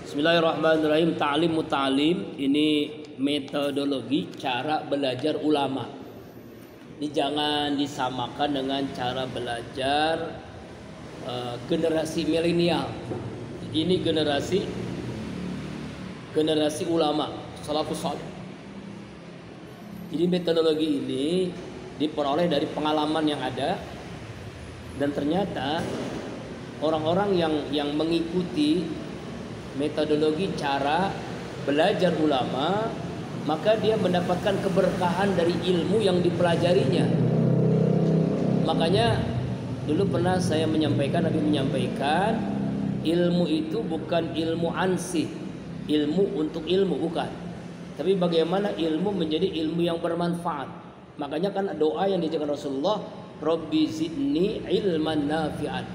Bismillahirrahmanirrahim. Ta'lim muta'alim ini metodologi cara belajar ulama. Ini jangan disamakan dengan cara belajar generasi milenial. Ini generasi ulama salafus saleh. Jadi metodologi ini diperoleh dari pengalaman yang ada, dan ternyata orang-orang yang mengikuti metodologi cara belajar ulama, maka dia mendapatkan keberkahan dari ilmu yang dipelajarinya. Makanya dulu pernah saya menyampaikan, Nabi menyampaikan, ilmu itu bukan ilmu ansih, ilmu untuk ilmu, bukan. Tapi bagaimana ilmu menjadi ilmu yang bermanfaat. Makanya kan doa yang diajarkan Rasulullah, Rabbi zidni ilman nafi'an,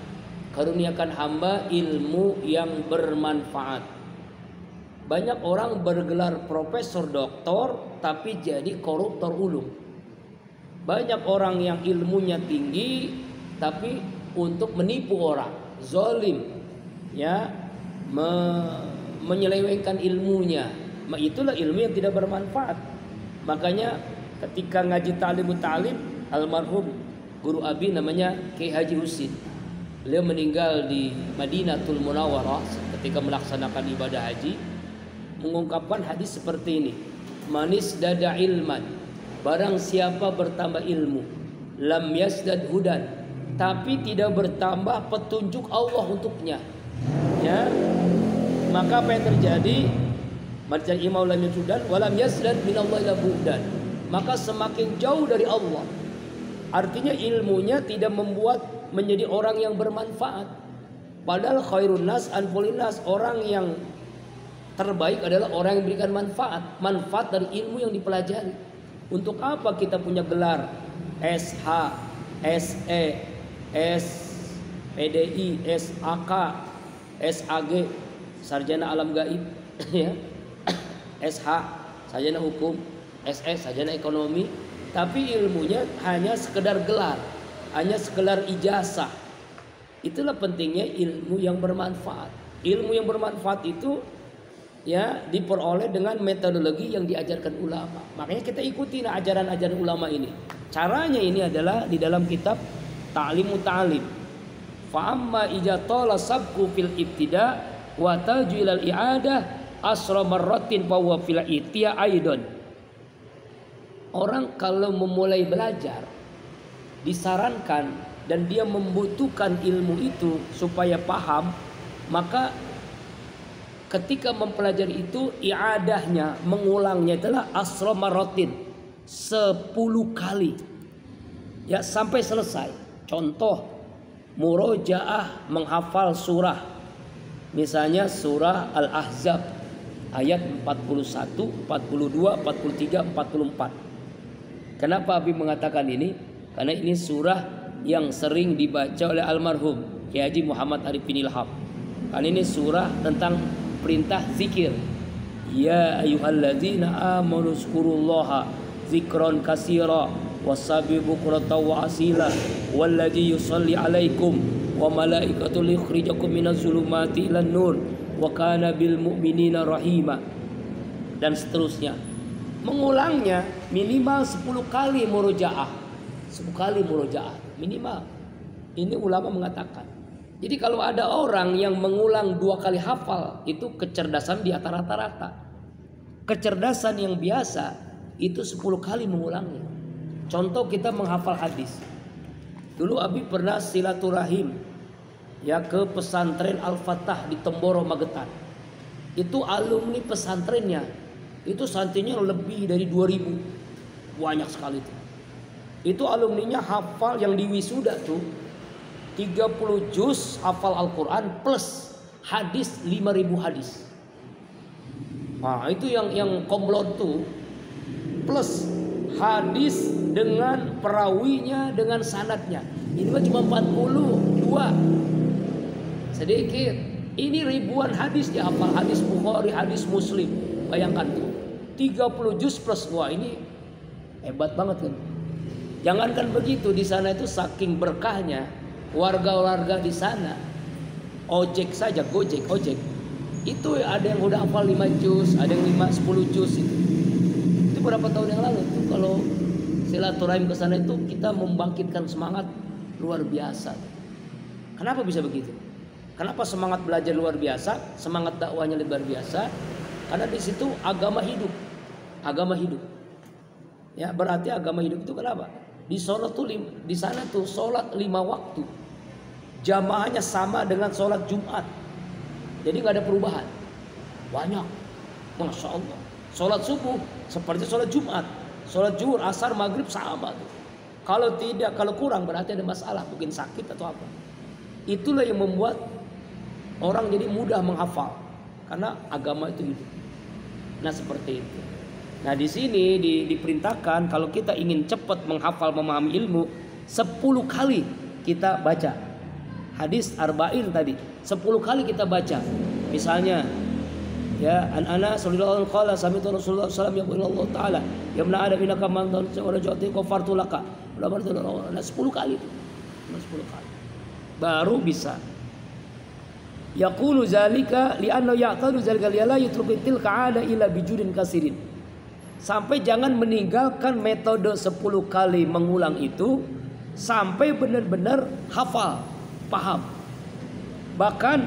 karuniakan hamba ilmu yang bermanfaat. Banyak orang bergelar profesor, doktor, tapi jadi koruptor ulung. Banyak orang yang ilmunya tinggi, tapi untuk menipu orang, zalim, ya, menyelewengkan ilmunya. Itulah ilmu yang tidak bermanfaat. Makanya ketika ngaji ta'limut ta'lim, almarhum guru abi namanya Kiai Haji Husin, beliau meninggal di Madinatul Munawwarah ketika melaksanakan ibadah haji, mengungkapkan hadis seperti ini: manis dada ilman, barang siapa bertambah ilmu, lam yasdad hudan, tapi tidak bertambah petunjuk Allah untuknya, ya, maka apa yang terjadi? Macam imam lam yasdad walam yasdad minallahi ila bu'dan, maka semakin jauh dari Allah. Artinya ilmunya tidak membuat menjadi orang yang bermanfaat. Padahal khairun nas anfulun nas, orang yang terbaik adalah orang yang memberikan manfaat dari ilmu yang dipelajari. Untuk apa kita punya gelar SH, SE, SPDI, SAK, SAG, sarjana alam gaib, ya, SH, sarjana hukum, SS, sarjana ekonomi, tapi ilmunya hanya sekedar gelar, hanya sekedar ijazah. Itulah pentingnya ilmu yang bermanfaat. Ilmu yang bermanfaat itu, ya, diperoleh dengan metodologi yang diajarkan ulama. Makanya kita ikuti ajaran-ajaran ulama ini. Caranya ini adalah di dalam kitab Ta'limut Ta'lim. Fa amma ijatala sabku fil ibtida wa taju ilal i'adah asra marratin fa huwa fil itiya aidon. Orang kalau memulai belajar disarankan dan dia membutuhkan ilmu itu supaya paham, maka ketika mempelajari itu i'adahnya, mengulangnya adalah asra marratin, 10 kali, ya, sampai selesai. Contoh murojaah, menghafal surah, misalnya surah Al-Ahzab ayat 41, 42, 43, 44. Kenapa Abi mengatakan ini? Karena ini surah yang sering dibaca oleh almarhum Kiai Haji Muhammad Arifin Ilham. Karena ini surah tentang perintah zikir. Ya ayyuhalladzina amanu zkurullaha zikron katsira wasabbihu bukratan wa asila walladzi yusalli alaikum wa malaikatu likhrijakum minaz zulumati ilan nur wa kana bil mu'minina rahima, dan seterusnya. Mengulangnya minimal 10 kali murojaah. 10 kali murojaah minimal. Ini ulama mengatakan. Jadi kalau ada orang yang mengulang 2 kali hafal, itu kecerdasan di atas rata-rata. Kecerdasan yang biasa itu 10 kali mengulangnya. Contoh kita menghafal hadis. Dulu Abi pernah silaturahim, ya, ke pesantren Al-Fatah di Temboro, Magetan. Itu alumni pesantrennya, itu santrinya lebih dari 2000, banyak sekali itu. Itu alumninya hafal yang di wisuda tuh 30 juz hafal Al-Quran plus hadis 5000 hadis. Nah itu yang komplot tuh, plus hadis dengan perawinya dengan sanadnya. Ini mah cuma 42, sedikit. Ini ribuan hadis dihafal, hadis Bukhari, hadis Muslim. Bayangkan tuh 30 juz plus, wah ini hebat banget kan. Jangankan begitu, di sana itu saking berkahnya warga-warga di sana, ojek saja, ojek Itu ada yang udah hafal 5 juz, ada yang 10 juz itu. Itu berapa tahun yang lalu tuh, kalau silaturahim ke sana itu kita membangkitkan semangat luar biasa. Kenapa bisa begitu? Kenapa semangat belajar luar biasa, semangat dakwahnya luar biasa? Karena di situ agama hidup. Agama hidup. Ya, berarti agama hidup itu kenapa? Di sholat tuh, di sana tuh sholat 5 waktu. Jamaahnya sama dengan sholat Jumat. Jadi nggak ada perubahan. Banyak. Masya Allah. Sholat subuh seperti sholat Jumat. Sholat zuhur, asar, maghrib sama tuh. Kalau tidak, kalau kurang berarti ada masalah, mungkin sakit atau apa. Itulah yang membuat orang jadi mudah menghafal, karena agama itu hidup. Nah seperti itu. Nah di sini diperintahkan kalau kita ingin cepat menghafal, memahami ilmu, 10 kali kita baca. Hadis arba'in tadi, 10 kali kita baca. Misalnya, ya an-ana sallallahu alaihi wasallam sami'tu Rasulullah sallallahu alaihi wasallam yaqulu ta'ala ya ibna adam innaka man tanjati qafartu laka. Nah 10 kali itu. 10 kali. Baru bisa. Yaqulu zalika li'anna ya'tadu zalika la yutruku tilka 'ada illa bijudin kasirin. Sampai jangan meninggalkan metode 10 kali mengulang itu sampai benar-benar hafal, paham. Bahkan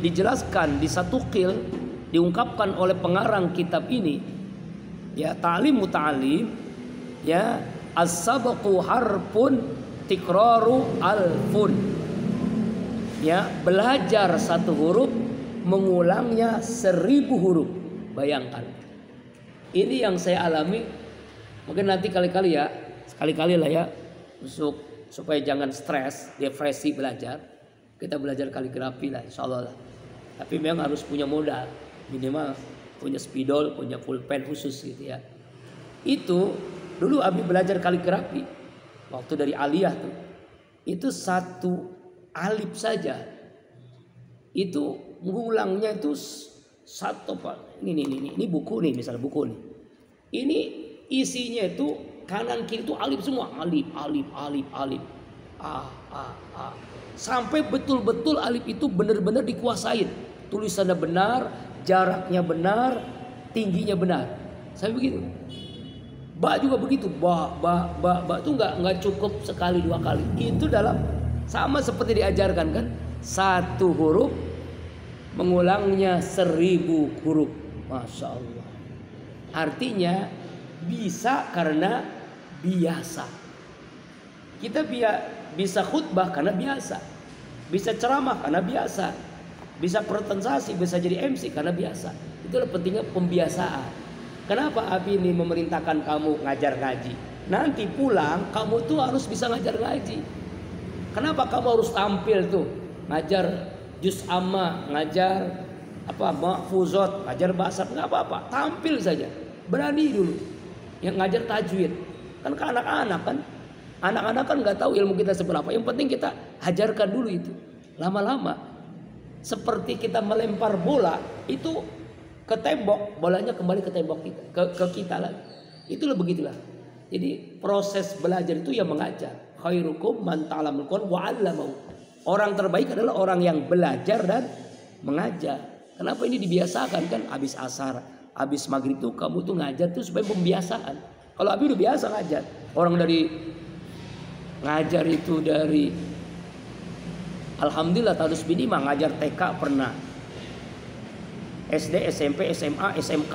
dijelaskan di satu qil, diungkapkan oleh pengarang kitab ini, ya ta'lim muta'alim, ya as-sabaqu harfun tikraru alfun. Ya, belajar satu huruf, mengulangnya 1000 huruf. Bayangkan. Ini yang saya alami. Mungkin nanti kali-kali ya, sekali-kali lah ya, supaya jangan stres, depresi belajar. Kita belajar kaligrafi lah, insya Allah lah. Tapi memang harus punya modal, minimal punya spidol, punya pulpen khusus gitu ya. Itu dulu Abi belajar kaligrafi waktu dari aliyah tuh. Itu 1 alif saja. Itu ngulangnya itu 1 Pak. Ini buku nih, misalnya buku nih. Ini isinya itu kanan kiri itu alif semua, alif. Sampai betul-betul alif itu benar-benar dikuasain. Tulisannya benar, jaraknya benar, tingginya benar. Saya begitu. Ba juga begitu. Ba itu nggak cukup sekali 2 kali. Itu dalam sama seperti diajarkan kan. 1 huruf mengulangnya 1000 huruf. Masya Allah. Artinya bisa karena biasa. Kita bisa khutbah karena biasa. Bisa ceramah karena biasa. Bisa presentasi, bisa jadi MC karena biasa. Itulah pentingnya pembiasaan. Kenapa Abi ini memerintahkan kamu ngajar ngaji? Nanti pulang kamu tuh harus bisa ngajar ngaji. Kenapa kamu harus tampil tuh? Ngajar juz amma, ngajar mahfuzat, ngajar bahasa, enggak apa-apa. Tampil saja. Berani dulu. Yang ngajar tajwid. Kan ke anak-anak kan. Anak-anak kan nggak tahu ilmu kita seberapa. Yang penting kita hajarkan dulu itu. Lama-lama seperti kita melempar bola itu ke tembok, bolanya kembali ke tembok kita, ke kita lagi. Itulah begitulah. Jadi proses belajar itu yang mengajar. Khairukum man ta'allamul Qur'an wa 'allamahu. Orang terbaik adalah orang yang belajar dan mengajar. Kenapa ini dibiasakan kan? Habis asar, habis maghrib tuh kamu tuh ngajar tuh supaya pembiasaan. Kalau Abi udah biasa ngajar, orang dari ngajar itu dari alhamdulillah tahun segini mah ngajar TK pernah, SD, SMP, SMA, SMK,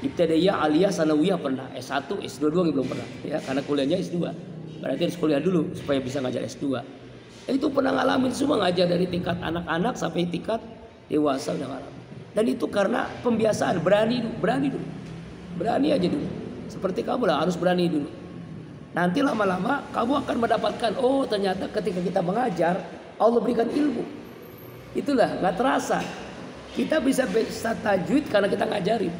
Ibtidaiyah, Aliyah, Sanawiyah pernah, S1, S2 doang belum pernah ya, karena kuliahnya S2. Berarti harus kuliah dulu supaya bisa ngajar S2. Itu pernah ngalamin semua, ngajar dari tingkat anak-anak sampai tingkat dewasa udah ngalamin. Dan itu karena pembiasaan, berani dulu. Berani aja dulu. Seperti kamu lah harus berani dulu. Nanti lama-lama kamu akan mendapatkan, oh ternyata ketika kita mengajar Allah berikan ilmu. Itulah nggak terasa. Kita bisa tajwid karena kita ngajarin.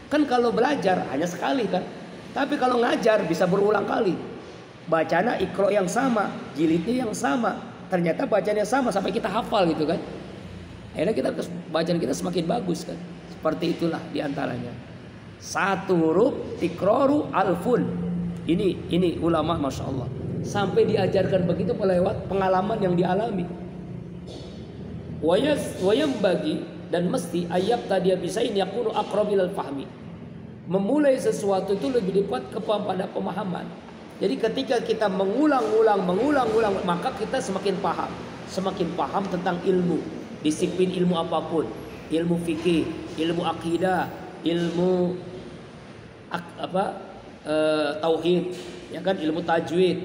Kan kalau belajar hanya sekali kan. Tapi kalau ngajar bisa berulang kali. Bacanya Iqra yang sama, jilidnya yang sama. Ternyata bacanya sama sampai kita hafal gitu kan. Akhirnya bacaan kita semakin bagus kan. Seperti itulah diantaranya. 1 huruf tikraru alfun. Ini ulama Masya Allah. Sampai diajarkan begitu lewat pengalaman yang dialami. Wayam bagi dan mesti ayat tadi bisa ini yakunu aqrabil fahmi. Memulai sesuatu itu lebih dekat kepada pemahaman. Jadi ketika kita mengulang-ulang, maka kita semakin paham tentang ilmu, disiplin ilmu apapun, ilmu fikih, ilmu akidah, ilmu tauhid, ya kan, ilmu tajwid,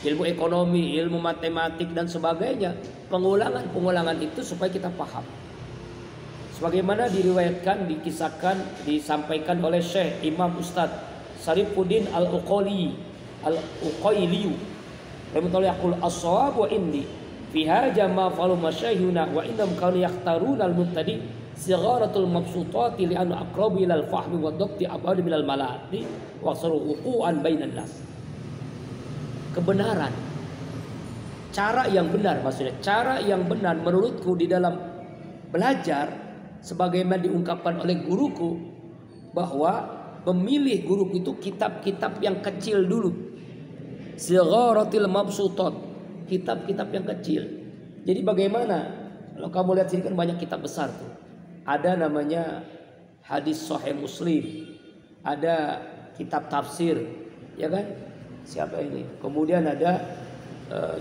ilmu ekonomi, ilmu matematik dan sebagainya. Pengulangan itu supaya kita paham. Sebagaimana diriwayatkan, dikisahkan, disampaikan oleh Syekh Imam Ustadz Sarifuddin Al-Uqayli rahimahullah yaqul as-shawab wa indi fi hadha ma falu masyaykhuna wa indam kanu yakhtaruna al-mubtadi sigharatul mabsutati li anna aqrabu ila al-fahmi wa dabti abad min al-malati wa saru uquan bainan nas. Kebenaran, cara yang benar, maksudnya cara yang benar menurutku di dalam belajar, sebagaimana diungkapkan oleh guruku, bahwa memilih guruku itu kitab-kitab yang kecil dulu, sigharatil mabsutat, kitab-kitab yang kecil. Jadi bagaimana kalau kamu lihat sini kan banyak kitab besar tuh, ada namanya hadis Sahih Muslim, ada kitab tafsir, ya kan, siapa ini, kemudian ada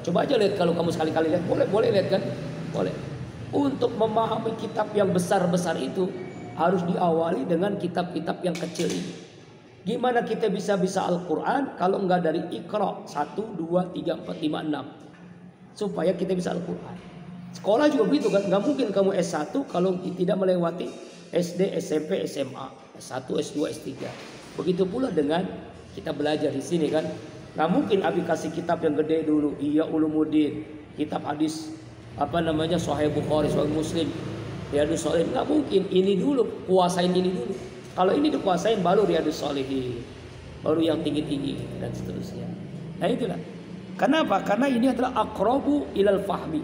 coba aja lihat, kalau kamu sekali-kali lihat, boleh lihat kan, boleh. Untuk memahami kitab yang besar-besar itu harus diawali dengan kitab-kitab yang kecil ini. Gimana kita bisa Al-Quran kalau enggak dari Iqra 1, 2, 3, 4, 5, 6, supaya kita bisa Al-Quran. Sekolah juga begitu kan, nggak mungkin kamu S1 kalau tidak melewati SD, SMP, SMA, S1, S2, S3. Begitu pula dengan kita belajar di sini kan. Nggak mungkin Abi kasih kitab yang gede dulu, Ihya Ulumuddin, kitab hadis Sahih Bukhari, Sahih Muslim, Riyadhus Shalihin. Nggak mungkin, ini dulu, kuasain ini dulu. Kalau ini dikuasain baru Riyadhus Shalihin, baru yang tinggi-tinggi dan seterusnya. Nah itulah. Kenapa? Karena ini adalah aqrabu ilal fahmi.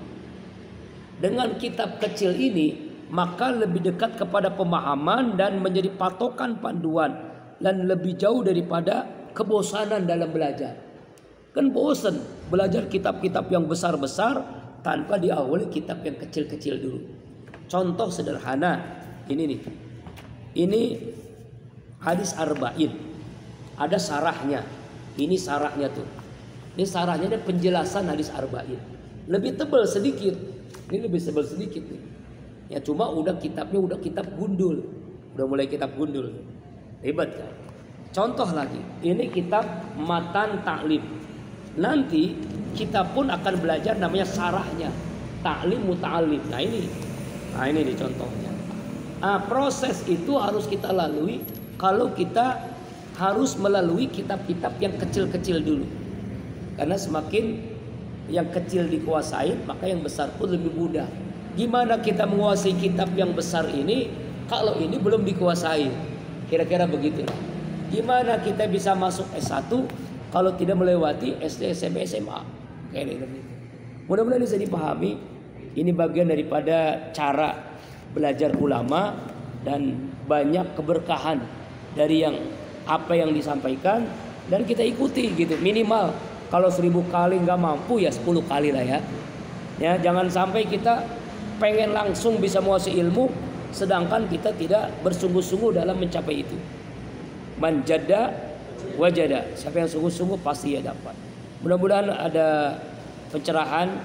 Dengan kitab kecil ini maka lebih dekat kepada pemahaman dan menjadi patokan panduan, dan lebih jauh daripada kebosanan dalam belajar. Kan bosan belajar kitab-kitab yang besar-besar tanpa diawali kitab yang kecil-kecil dulu. Contoh sederhana ini nih. Ini hadis arba'in. Ada sarahnya. Ini sarahnya tuh. Ini sarahnya ada penjelasan hadis arba'in. Lebih tebal sedikit. Ini lebih tebal sedikit nih. Ya cuma kitabnya udah kitab gundul. Udah mulai kitab gundul. Hebat kan? Contoh lagi, ini kitab Matan Ta'lim. Nanti kita pun akan belajar namanya sarahnya, Ta'lim Muta'allim. Nah ini nih contohnya. Nah, proses itu harus kita lalui kalau kita harus melalui kitab-kitab yang kecil-kecil dulu. Karena semakin yang kecil dikuasai, maka yang besar pun lebih mudah. Gimana kita menguasai kitab yang besar ini kalau ini belum dikuasai? Kira-kira begitu. Gimana kita bisa masuk S1 kalau tidak melewati SD, SMP, SMA? Kayak gitu. Mudah-mudahan bisa dipahami. Ini bagian daripada cara belajar ulama dan banyak keberkahan dari apa yang disampaikan, dan kita ikuti gitu. Minimal kalau 1000 kali nggak mampu ya 10 kali lah ya. Ya jangan sampai kita pengen langsung bisa menguasai ilmu sedangkan kita tidak bersungguh-sungguh dalam mencapai itu. Manjada wajada. Siapa yang sungguh-sungguh pasti ya dapat. Mudah-mudahan ada pencerahan